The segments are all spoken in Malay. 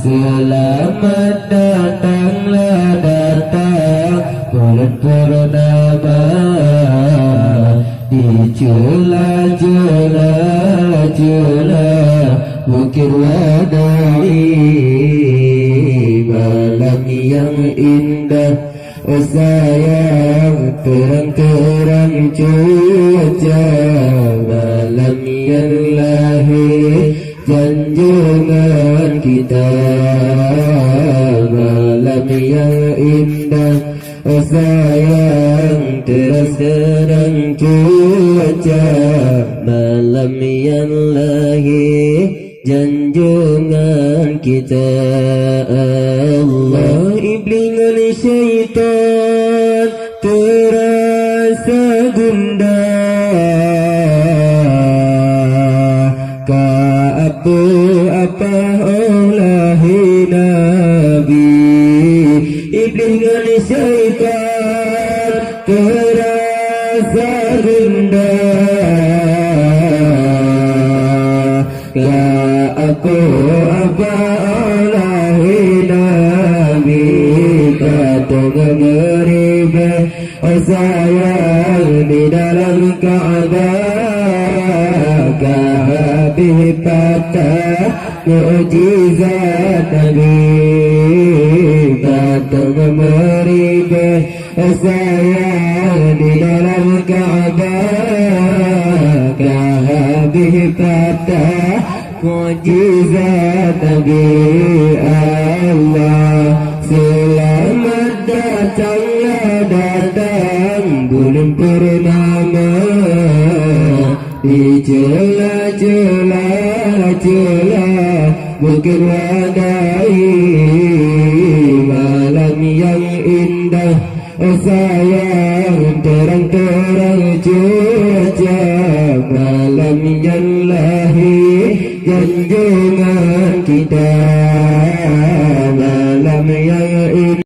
Selamat datanglah datang bulan purnama di celah-celah Bukit Wadai, malam yang indah, oh sayang, terang-terang cuaca, malam yang lahir junjungan kita, malam yang indah, oh sayang, terang cuaca, malam yang lahir junjungan kita. Allah, iblis dan syaitan terasa gundah, apa oleh Nabi. Iblis dan syaitan terasa gundah, apa oleh Nabi. Kata meribah, oh sayang, di dalam Ka'bah, Habib patah mukjizat Nabi. Kata meribah, oh sayang, di dalam Ka'bah, Habib patah mukjizat Nabi. Allah, selamat datanglah datang bulan purnama di celah-celah Bukit Wadai, malam yang indah, oh sayang, terang-terang cuaca, malam yang lahir junjungan kita, malam yang indah.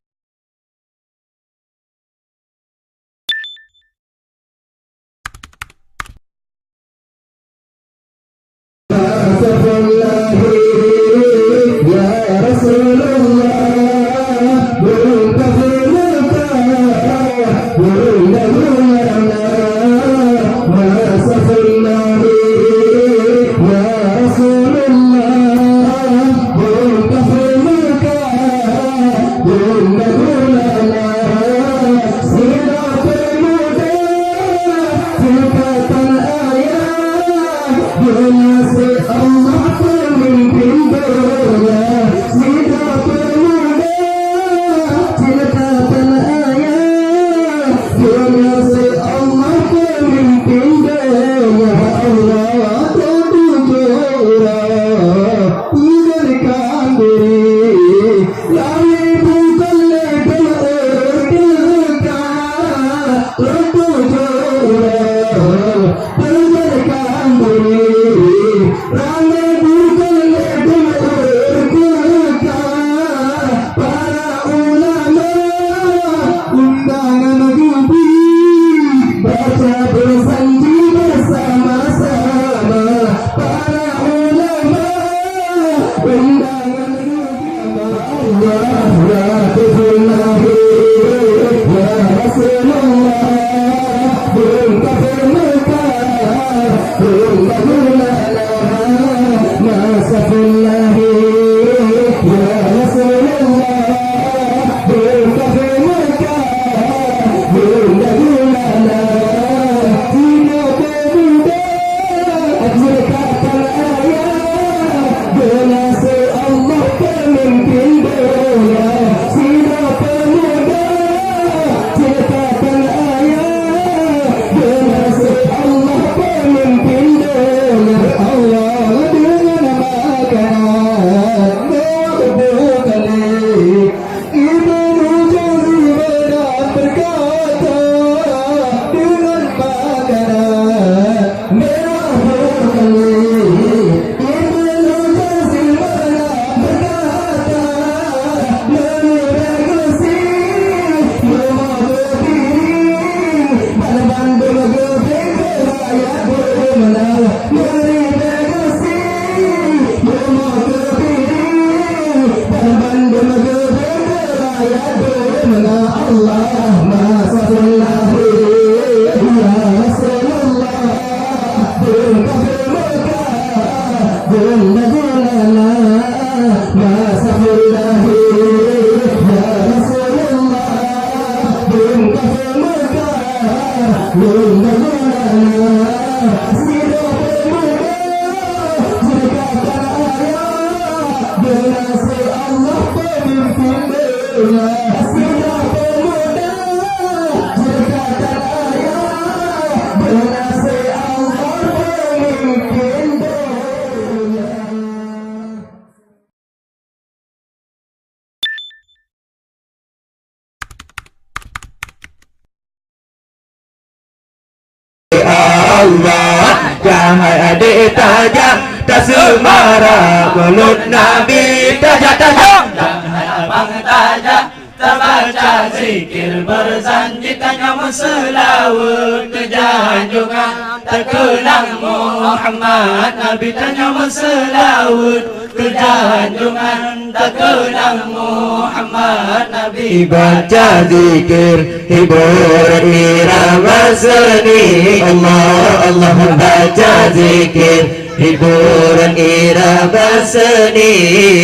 Allah, jangan ditajak tak semara mulut Nabi tajak-tajak. Jangan abang tajak terbaca zikir berjanji tanya selawat kejanjungan terkenang Muhammad Nabi tanya selawat kejanjungan terkenang Muhammad Nabi. Baca zikir hiburan irama seni Allah Allah, baca zikir hiburan irama seni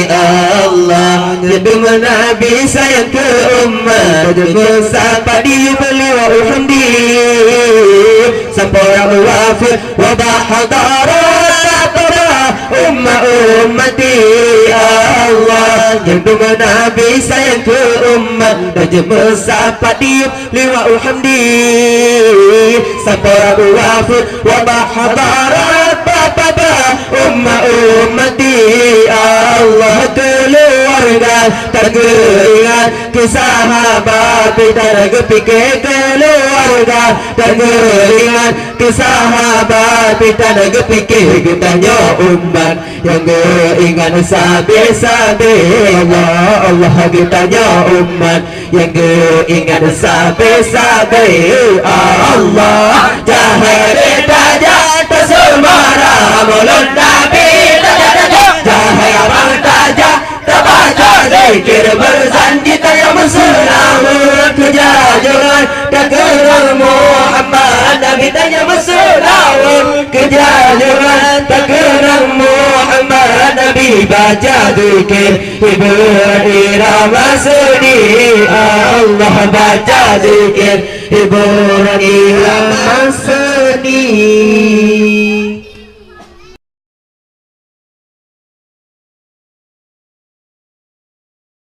Allah. Jadi Nabi sayang ke umat, bersama di beliau hamdi sampai wafat wabah hadarat ummati Allah. Jadi Nabi sayang ke umat dan bersama di beliau hamdi sampai wafat wabah hadarat ummati Allah. Keluarga teringat kisah sahabat kita fikir keluarga teringat kisah sahabat kita fikir kita umat yang ingat sabi-sabi Allah Allah. Kita umat yang ingat sabi-sabi Allah. Jangan ditajak tersemara mulut Nabi tajak-tajak. Jangan abang tajak terbaca zikir berjanji tanya selawat kejanjungan terkenang Muhammad Nabi tanya selawat kejanjungan terkenang Muhammad Nabi. Baca zikir hiburan irama seni Allah. Baca zikir hiburan irama seni.